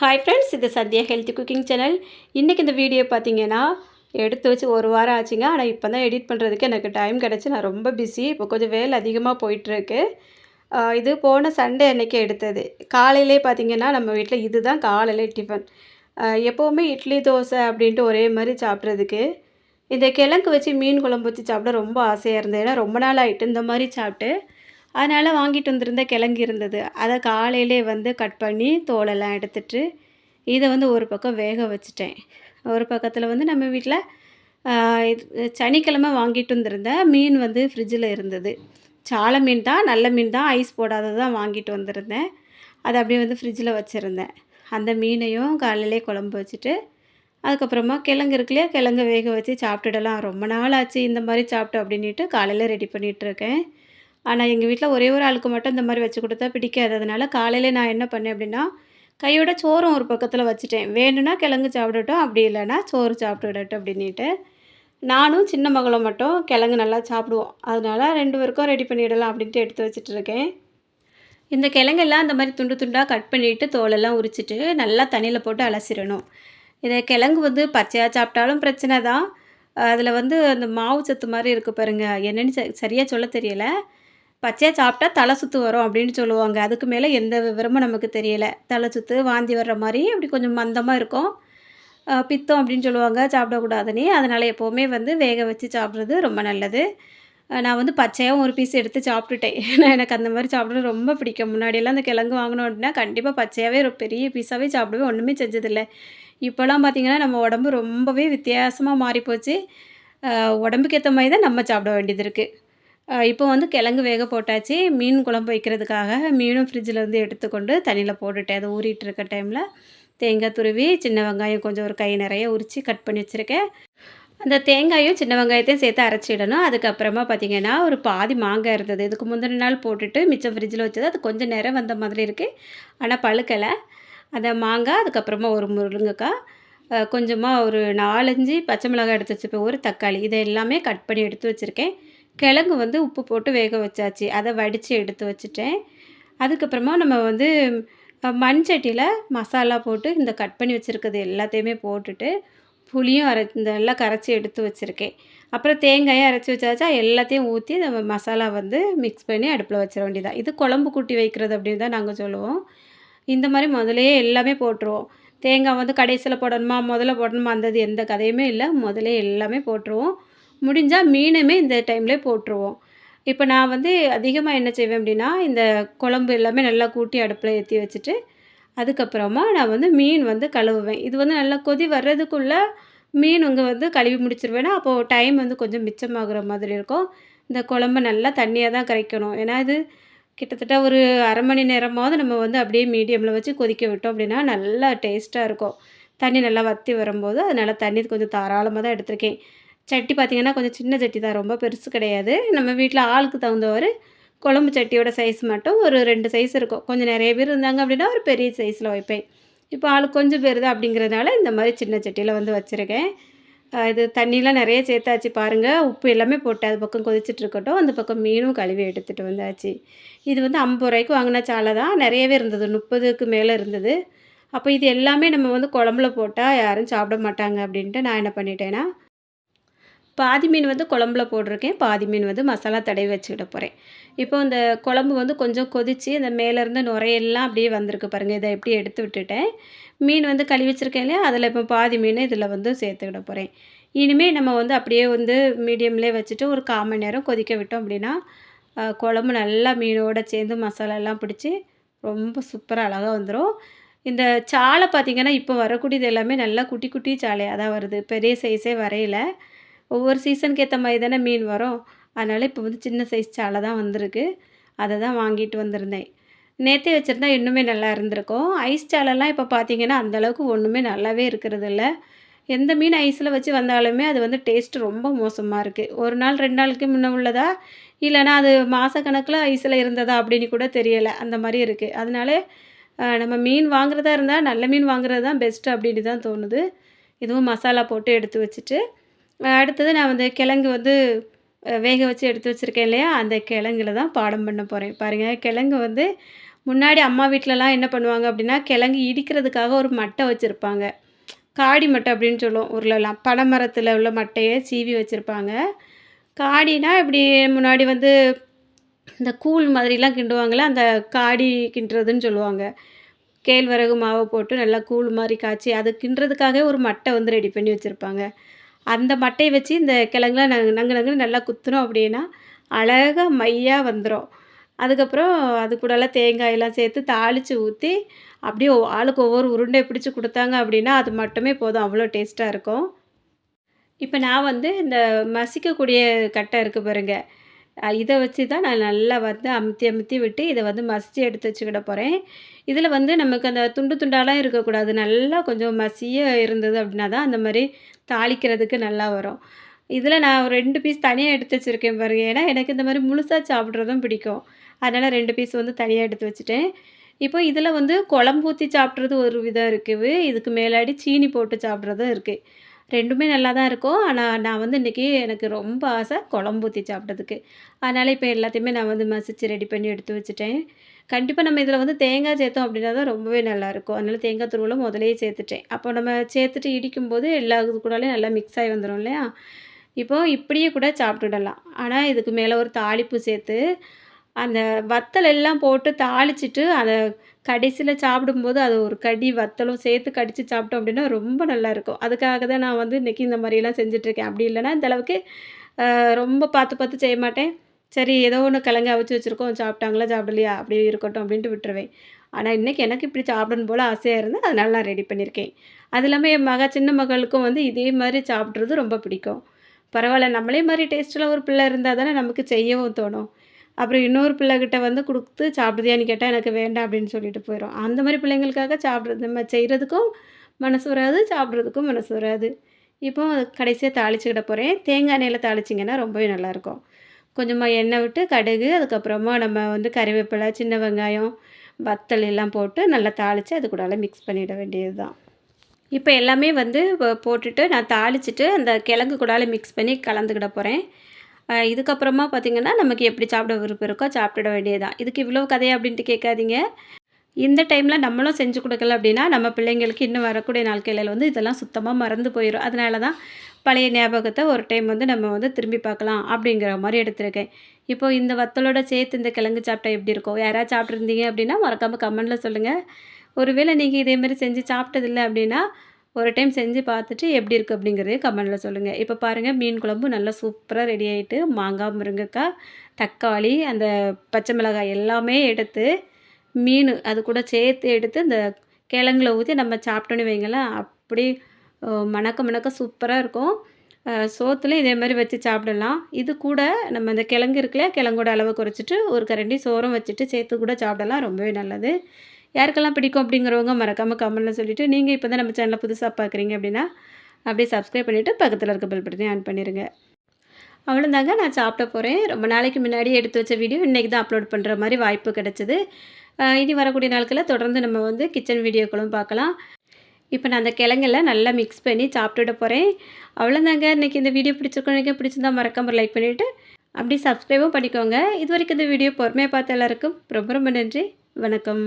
Hi friends, இது Sathya healthy cooking channel. இன்றைக்கி இந்த வீடியோ பார்த்தீங்கன்னா எடுத்து வச்சு ஒரு வாரம் ஆச்சுங்க. ஆனால் இப்போ தான் எடிட் பண்ணுறதுக்கு எனக்கு டைம் கிடச்சி. நான் ரொம்ப பிஸி. இப்போ கொஞ்சம் வேலை அதிகமாக போயிட்டுருக்கு. இது போன சண்டே அன்னைக்கு எடுத்தது. காலையிலே பார்த்தீங்கன்னா நம்ம வீட்டில் இதுதான் காலையிலே டிஃபன். எப்போவுமே இட்லி தோசை அப்படின்ட்டு ஒரே மாதிரி சாப்பிட்றதுக்கு இந்த கிழங்கு வச்சு மீன் குழம்பு வச்சு சாப்பிட ரொம்ப ஆசையாக இருந்தது. ஏன்னா ரொம்ப நாள் ஆகிட்டு இந்த மாதிரி சாப்பிட்டு. அதனால் வாங்கிட்டு வந்திருந்த கிழங்கு இருந்தது. அதை காலையிலே வந்து கட் பண்ணி தோலெல்லாம் எடுத்துட்டு இதை வந்து ஒரு பக்கம் வேக வச்சுட்டேன். ஒரு பக்கத்தில் வந்து நம்ம வீட்டில் இது சனிக்கிழமை வாங்கிட்டு வந்திருந்த மீன் வந்து ஃப்ரிட்ஜில் இருந்தது. சால மீன் தான், நல்ல மீன் தான், ஐஸ் போடாதது தான் வாங்கிட்டு வந்திருந்தேன். அதை அப்படியே வந்து ஃப்ரிட்ஜில் வச்சுருந்தேன். அந்த மீனையும் காலையிலே குழம்பு வச்சுட்டு அதுக்கப்புறமா கிழங்கு இருக்கு இல்லையா, கிழங்கு வேக வச்சு சாப்பிட்டுடலாம். ரொம்ப நாள் ஆச்சு இந்த மாதிரி சாப்பிட்டு அப்படின்ட்டு காலையில் ரெடி பண்ணிகிட்ருக்கேன். ஆனால் எங்கள் வீட்டில் ஒரே ஒரு ஆளுக்கு மட்டும் இந்த மாதிரி வச்சு கொடுத்தா பிடிக்காது. அதனால் காலையில் நான் என்ன பண்ணேன் அப்படின்னா, கையோட சோறும் ஒரு பக்கத்தில் வச்சுட்டேன். வேணும்னா கிழங்கு சாப்பிடட்டும், அப்படி இல்லைன்னா சோறு சாப்பிட்டுடட்டும் அப்படின்ட்டு. நானும் சின்ன மகளும் மட்டும் கிழங்கு நல்லா சாப்பிடுவோம். அதனால் 2 பேருக்கும் ரெடி பண்ணிடலாம் அப்படின்ட்டு எடுத்து வச்சுட்ருக்கேன். இந்த கிழங்கெல்லாம் இந்த மாதிரி துண்டு துண்டாக கட் பண்ணிவிட்டு தோலெல்லாம் உரிச்சிட்டு நல்லா தண்ணியில் போட்டு அலசிடணும். இதை கிழங்கு வந்து பச்சையாக சாப்பிட்டாலும் பிரச்சனை தான். அதில் வந்து அந்த மாவு சத்து மாதிரி இருக்குது பாருங்கள், என்னென்னு சரியாக சொல்ல தெரியலை. பச்சையாக சாப்பிட்டா தலை சுற்று வரும் அப்படின்னு சொல்லுவாங்க. அதுக்கு மேலே எந்த விவரமும் நமக்கு தெரியலை. தலை சுற்று, வாந்தி வர்ற மாதிரி அப்படி கொஞ்சம் மந்தமாக இருக்கும். பித்தம் அப்படின்னு சொல்லுவாங்க, சாப்பிடக்கூடாதுன்னு. அதனால் எப்போவுமே வந்து வேக வச்சு சாப்பிட்றது ரொம்ப நல்லது. நான் வந்து பச்சையாகவும் ஒரு பீஸ் எடுத்து சாப்பிட்டுட்டேன். ஏன்னா எனக்கு அந்த மாதிரி சாப்பிட்றது ரொம்ப பிடிக்கும். முன்னாடியெல்லாம் அந்த கிழங்கு வாங்கினோம் அப்படின்னா கண்டிப்பாக பச்சையாகவே ஒரு பெரிய பீஸாகவே சாப்பிடுவேன். ஒன்றுமே செஞ்சதில்லை. இப்போலாம் பார்த்திங்கன்னா நம்ம உடம்பு ரொம்பவே வித்தியாசமாக மாறிப்போச்சு. உடம்புக்கு ஏற்ற மாதிரி தான் நம்ம சாப்பிட வேண்டியது இருக்குது. இப்போ வந்து கிழங்கு வேக போட்டாச்சு. மீன் குழம்பு வைக்கிறதுக்காக மீனும் ஃப்ரிட்ஜிலேருந்து எடுத்துக்கொண்டு தண்ணியில் போட்டுட்டேன். அது ஊறிட்டு இருக்க டைமில் தேங்காய் துருவி, சின்ன வெங்காயம் கொஞ்சம் ஒரு கை நிறைய உரித்து கட் பண்ணி வச்சுருக்கேன். அந்த தேங்காயும் சின்ன வெங்காயத்தையும் சேர்த்து அரைச்சிடணும். அதுக்கப்புறமா பார்த்திங்கன்னா ஒரு பாதி மாங்காய் இருந்தது. இதுக்கு முந்தின நாள் போட்டுட்டு மிச்சம் ஃப்ரிட்ஜில் வச்சது. அது கொஞ்சம் நிறம் வந்த மாதிரி இருக்குது, ஆனால் பழுக்கலை. அந்த மாங்காய், அதுக்கப்புறமா ஒரு முருங்கைக்காய், கொஞ்சமாக ஒரு 4, 5 பச்சை மிளகாய் எடுத்து வச்சுருப்பேன், ஒரு தக்காளி, இதை எல்லாமே கட் பண்ணி எடுத்து வச்சுருக்கேன். கிழங்கு வந்து உப்பு போட்டு வேக வச்சாச்சு. அதை வடித்து எடுத்து வச்சுட்டேன். அதுக்கப்புறமா நம்ம வந்து மண் சட்டியில் மசாலா போட்டு இந்த கட் பண்ணி வச்சுருக்கிறது எல்லாத்தையுமே போட்டுட்டு புளியும் நல்லா கரைச்சி எடுத்து வச்சுருக்கேன். அப்புறம் தேங்காயும் அரைச்சி வச்சாச்சா, எல்லாத்தையும் ஊற்றி நம்ம மசாலா வந்து மிக்ஸ் பண்ணி அடுப்பில் வச்சிட வேண்டியதான். இது குழம்பு கூட்டி வைக்கிறது அப்படின்னு தான் நாங்கள் சொல்லுவோம். இந்த மாதிரி முதலையே எல்லாமே போட்டுருவோம். தேங்காய் வந்து கடைசியில் போடணுமா, முதல்ல போடணுமா, அந்த எந்த கதையுமே இல்லை. முதலே எல்லாமே போட்டுருவோம். முடிஞ்சால் மீனுமே இந்த டைம்லேயே போட்டுருவோம். இப்போ நான் வந்து அதிகமாக என்ன செய்வேன் அப்படின்னா, இந்த குழம்பு எல்லாமே நல்லா கூட்டி அடுப்பில் ஏற்றி வச்சுட்டு அதுக்கப்புறமா நான் வந்து மீன் வந்து கழுவுவேன். இது வந்து நல்லா கொதி வர்றதுக்குள்ளே மீன் வந்து கழுவி முடிச்சிருவேன்னா, அப்போது டைம் வந்து கொஞ்சம் மிச்சமாகிற மாதிரி இருக்கும். இந்த குழம்பு நல்லா தண்ணியாக தான் கரைக்கணும். ஏன்னா இது கிட்டத்தட்ட ஒரு 1/2 மணி நேரமாவது நம்ம வந்து அப்படியே மீடியமில் வச்சு கொதிக்க விட்டோம் அப்படின்னா நல்லா டேஸ்ட்டாக இருக்கும். தண்ணி நல்லா வற்றி வரும்போது அதனால் தண்ணி கொஞ்சம் தாராளமாக தான் எடுத்திருக்கேன். சட்டி பார்த்திங்கன்னா கொஞ்சம் சின்ன சட்டி தான், ரொம்ப பெருசு கிடையாது. நம்ம வீட்டில் ஆளுக்கு தகுந்தவாறு குழம்பு சட்டியோட சைஸ் மட்டும் ஒரு 2 சைஸ் இருக்கும். கொஞ்சம் நிறைய பேர் இருந்தாங்க அப்படின்னா ஒரு பெரிய சைஸில் வைப்பேன். இப்போ ஆளுக்கு கொஞ்சம் பேர் தான் அப்படிங்கிறதுனால இந்த மாதிரி சின்ன சட்டியில் வந்து வச்சுருக்கேன். இது தண்ணிலாம் நிறைய சேர்த்தாச்சு பாருங்கள். உப்பு எல்லாமே போட்டு அது பக்கம் கொதிச்சுட்டு இருக்கட்டும். அந்த பக்கம் மீனும் கழுவி எடுத்துகிட்டு வந்தாச்சு. இது வந்து 50 ரூபாய்க்கு வாங்கின சாலை தான். நிறையவே இருந்தது, 30க்கு மேலே இருந்தது. அப்போ இது எல்லாமே நம்ம வந்து குழம்புல போட்டால் யாரும் சாப்பிட மாட்டாங்க அப்படின்ட்டு நான் என்ன பண்ணிட்டேன்னா, பாதி மீன் வந்து குழம்புல போட்டிருக்கேன், பாதி மீன் வந்து மசாலா தடவி வச்சுக்கிட போகிறேன். இப்போ இந்த குழம்பு வந்து கொஞ்சம் கொதித்து அந்த மேலேருந்து நுரையெல்லாம் அப்படியே வந்திருக்கு பாருங்கள். இதை எப்படி எடுத்து விட்டுட்டேன். மீன் வந்து கழுவி வச்சுருக்கேன் இல்லையா, அதில் இப்போ பாதி மீன் இதில் வந்து சேர்த்துக்கிட போகிறேன். இனிமேல் நம்ம வந்து அப்படியே வந்து மீடியம்லேயே வச்சுட்டு ஒரு 1/4 மணி நேரம் கொதிக்க விட்டோம் அப்படின்னா, குழம்பு நல்லா மீனோடு சேர்ந்து மசாலாலாம் பிடிச்சி ரொம்ப சூப்பராக அழகாக வந்துடும். இந்த சாலை பார்த்திங்கன்னா இப்போ வரக்கூடியது எல்லாமே நல்லா குட்டி குட்டி சாலையாக தான் வருது. பெரிய சைஸே வரையில. ஒவ்வொரு சீசனுக்கு ஏற்ற மாதிரி தானே மீன் வரும். அதனால் இப்போ வந்து சின்ன சைஸ் சாலை தான் வந்திருக்கு. அதை தான் வாங்கிட்டு வந்திருந்தேன். நேற்றே வச்சுருந்தா இன்னுமே நல்லா இருந்திருக்கும். ஐஸ் சாலைலாம் இப்போ பார்த்திங்கன்னா அந்தளவுக்கு ஒன்றுமே நல்லாவே இருக்கிறதில்ல. எந்த மீன் ஐஸில் வச்சு வந்தாலுமே அது வந்து டேஸ்ட்டு ரொம்ப மோசமாக இருக்குது. 1 நாள் 2 நாளுக்கு முன்ன உள்ளதா, இல்லைனா அது மாதக்கணக்கில் ஐஸில் இருந்ததா அப்படின்னு கூட தெரியலை. அந்த மாதிரி இருக்குது. அதனால நம்ம மீன் வாங்குறதா இருந்தால் நல்ல மீன் வாங்குறது தான் பெஸ்ட்டு அப்படின்னு தான் தோணுது. இதுவும் மசாலா போட்டு எடுத்து வச்சுட்டு அடுத்தது நான் வந்து கிழங்கு வந்து வேக வச்சு எடுத்து வச்சுருக்கேன் இல்லையா, அந்த கிழங்குல தான் பாடம் பண்ண போகிறேன். பாருங்கள், கிழங்கு வந்து முன்னாடி அம்மா வீட்லலாம் என்ன பண்ணுவாங்க அப்படின்னா, கிழங்கு இடிக்கிறதுக்காக ஒரு மட்டை வச்சிருப்பாங்க. காடி மட்டை அப்படின்னு சொல்லுவோம் ஊர்லலாம். பனை மரத்தில உள்ள மட்டைய சீவி வச்சிருப்பாங்க. காடினா இப்படி முன்னாடி வந்து இந்த கூழ் மாதிரிலாம் கிண்டுவாங்கல்ல, அந்த காடி கிண்டுறதுன்னு சொல்லுவாங்க. கேழ்வரகு மாவு போட்டு நல்லா கூழ் மாரி காய்ச்சி, அது கிண்டுறதுக்காகவே ஒரு மட்டை வந்து ரெடி பண்ணி வச்சிருப்பாங்க. அந்த மட்டைய வச்சு இந்த கிழங்குலாம் நங்கு நங்குன்னு நல்லா குத்துனோம் அப்படின்னா, அழகா மையா வந்துரும். அதுக்கப்புறம் அது கூடலாம் தேங்காயெல்லாம் சேர்த்து தாளிச்சு ஊத்தி, அப்படியே ஆளுக்கு ஒவ்வொரு உருண்டை பிடிச்சு குடுத்தாங்க அப்படின்னா, அது மட்டுமே போதும். அவ்வளோ டேஸ்ட்டா இருக்கும். இப்ப நான் வந்து இந்த மசிக்கக்கூடிய கட்டை இருக்கு பாருங்க. இத வச்சு தான் நான் நல்லா வந்து அமுத்தி அமுத்தி விட்டு, இத வந்து மசிச்சு எடுத்து வச்சுக்கிட போறேன். இதில வந்து நமக்கு அந்த துண்டு துண்டாலாம் இருக்கக்கூடாது. நல்லா கொஞ்சம் மசிய இருந்தது அப்படின்னா தான், அந்த மாரி தாளிக்கிறதுக்கு நல்லா வரும். இதில நான் ஒரு 2 பீஸ் தனியா எடுத்து வச்சிருக்கேன் பாருங்க. ஏன்னா, எனக்கு இந்த மாரி முழுசா சாப்பிடுறதும் பிடிக்கும். அதனால 2 பீஸ் வந்து தனியா எடுத்து வச்சுட்டேன். இப்போ இதில வந்து குழம்பு ஊத்தி சாப்பிடுறது ஒரு விதம் இருக்குது. இதுக்கு மேலாடி சீனி போட்டு சாப்பிடுறதும் இருக்கு. 2மே நல்லா தான் இருக்கும். ஆனா, நான் வந்து இன்னைக்கு எனக்கு ரொம்ப ஆசை குழம்பு ஊத்தி சாப்பிட்டதுக்கு. அதனால இப்ப எல்லாத்தையுமே நான் வந்து மசிச்சு ரெடி பண்ணி எடுத்து வச்சுட்டேன். கண்டிப்பா நம்ம இதில வந்து தேங்காய் சேர்த்தோம் அப்படின்னா தான் ரொம்பவே நல்லாயிருக்கும். அதனால தேங்காய் துருவல முதலயே சேர்த்துட்டேன். அப்போ நம்ம சேர்த்துட்டு இடிக்கும்போது எல்லா இது கூடயும் நல்லா மிக்ஸ் ஆகி வந்துரும் இல்லையா? இப்போ இப்படியே கூட சாப்பிட்டுடலாம். ஆனா, இதுக்கு மேல ஒரு தாளிப்பு சேர்த்து, அந்த வத்தல் எல்லாம் போட்டு தாளிச்சுட்டு, அத கடைசில சாப்பிடும்போது அது ஒரு கடி வத்தலும் சேர்த்து கடிச்சு சாப்பிட்டோம் அப்படின்னா ரொம்ப நல்லாயிருக்கும். அதுக்காக தான் நான் வந்து இன்னைக்கு இந்த மாரிலாம் செஞ்சுட்டுருக்கேன். அப்படி இல்லன்னா இந்த அளவுக்கு ரொம்ப பார்த்து பார்த்து செய்ய மாட்டேன். சரி ஏதோ ஒண்ணு கிழங்கு அவிச்சு வச்சிருக்கோம். சாப்பிட்டாங்களா, சாப்பிடலையா அப்படியே இருக்கட்டும் அப்படின்ட்டு விட்டுருவேன். ஆனா, இன்னைக்கு எனக்கு இப்படி சாப்பிடணும் போல ஆசையா இருந்தது. அதனால நான் ரெடி பண்ணியிருக்கேன். அது இல்லாம என் சின்ன மகளுக்கும் வந்து இதே மாரி சாப்பிடுறது ரொம்ப பிடிக்கும். பரவால்ல நம்மளே மாரி டேஸ்ட்ல ஒரு பிள்ளை இருந்தா தானே நமக்கு செய்யவும் தோணும். அப்புறம் இன்னொரு பிள்ளைகிட்ட வந்து குடுத்து சாப்பிடுறியான்னு கேட்டா, எனக்கு வேண்டாம் அப்படின்னு சொல்லிட்டு போயிரும். அந்த மாரி பிள்ளைங்களுக்காக சாப்பிடுறது நம்ம செய்றதுக்கும் மனசு வராது, சாப்பிடுறதுக்கும் மனசு வராது. இப்போ கடைசியா தாளிச்சுக்கிட போறேன். தேங்காய் எண்ணெயில தாளிச்சிங்கன்னா ரொம்பவே நல்லாயிருக்கும். கொஞ்சமா எண்ணெய் விட்டு கடுகு, அதுக்கப்புறமா நம்ம வந்து கறிவேப்பிலை, சின்ன வெங்காயம், வத்தல் எல்லாம் போட்டு நல்லா தாளிச்சு அது கூடால மிக்ஸ் பண்ணிட வேண்டியது தான். இப்ப எல்லாமே வந்து போட்டுட்டு நான் தாளிச்சுட்டு, அந்த கிழங்கு கூடால மிக்ஸ் பண்ணி கலந்துக்கிட போறேன். இதுக்கப்புறமா பார்த்தீங்கன்னா, நமக்கு எப்படி சாப்பிட விருப்பம் இருக்கோ சாப்பிட்டுட வேண்டியது தான். இதுக்கு இவ்வளோ கதையா அப்படின்ட்டு கேட்காதீங்க. இந்த டைம்ல நம்மளும் செஞ்சு குடுக்கல அப்படின்னா, நம்ம பிள்ளைங்களுக்கு இன்னும் வரக்கூடிய நாட்களில வந்து இதெல்லாம் சுத்தமா மறந்து போயிரும். அதனால தான் பழைய ஞாபகத்த ஒரு டைம் வந்து நம்ம வந்து திரும்பி பார்க்கலாம் அப்படிங்கிற மாரி எடுத்திருக்கேன். இப்போ இந்த வத்தலோட சேர்த்து இந்த கிழங்கு சாப்பிட்டா எப்படி இருக்கும்? யாராவது சாப்பிட்டுருந்தீங்க அப்படின்னா, மறக்காம கமெண்ட்ல சொல்லுங்க. ஒருவேளை நீங்க இதே மாரி செஞ்சு சாப்பிட்டதில்ல அப்படின்னா, ஒரு டைம் செஞ்சு பார்த்துட்டு எப்படி இருக்கு அப்படிங்கிறதையும் கமெண்ட்ல சொல்லுங்க. இப்போ பாருங்க மீன் குழம்பு நல்லா சூப்பரா ரெடி ஆயிட்டு, மாங்காய், முருங்கக்காய், தக்காளி, அந்த பச்சை மிளகாய் எல்லாமே எடுத்து மீனு அது கூட சேர்த்து எடுத்து இந்த கிழங்குல ஊத்தி நம்ம சாப்பிட்டோன்னு வைங்களேன், அப்படியே மணக்க மணக்க சூப்பரா இருக்கும். சோத்துலயும் இதே மாரி வச்சு சாப்பிடலாம். இது கூட நம்ம இந்த கிழங்கு இருக்குல்லையா, கிழங்கோட அளவ குறைச்சிட்டு ஒரு கரண்டி சோறும் வச்சுட்டு சேர்த்து கூட சாப்பிடலாம். ரொம்பவே நல்லது. யாருக்கெல்லாம் பிடிக்கும் அப்படிங்கிறவங்க மறக்காம கமெண்ட்ல சொல்லிட்டு, நீங்க இப்ப தான் நம்ம சேனல புதுசா பார்க்குறீங்க அப்படின்னா, அப்படியே சப்ஸ்கிரைப் பண்ணிட்டு பக்கத்துல இருக்க பெல் பட்டனையும் ஆன் பண்ணிருங்க. அவ்வளோதாங்க நான் சாப்பிட போறேன். ரொம்ப நாளைக்கு முன்னாடியே எடுத்து வச்ச வீடியோ இன்னைக்கு தான் அப்லோட் பண்ற மாரி வாய்ப்பு கிடைச்சது. இனி வரக்கூடிய நாட்கள்ல தொடர்ந்து நம்ம வந்து கிச்சன் வீடியோக்களும் பார்க்கலாம். இப்ப நான் அந்த கிழங்கெல்லாம் நல்லா மிக்ஸ் பண்ணி சாப்பிட்டுட போறேன். அவ்வளோதாங்க. இன்னைக்கு இந்த வீடியோ பிடிச்சிருக்கும் நினைக்கிறேன். பிடிச்சிருந்தா மறக்காம லைக் பண்ணிட்டு, அப்படியே சப்ஸ்கிரைபும் பண்ணிக்கோங்க. இதுவரைக்கும் இந்த வீடியோ பொறுமையா பார்த்த எல்லாருக்கும் ரொம்ப ரொம்ப நன்றி. வணக்கம்.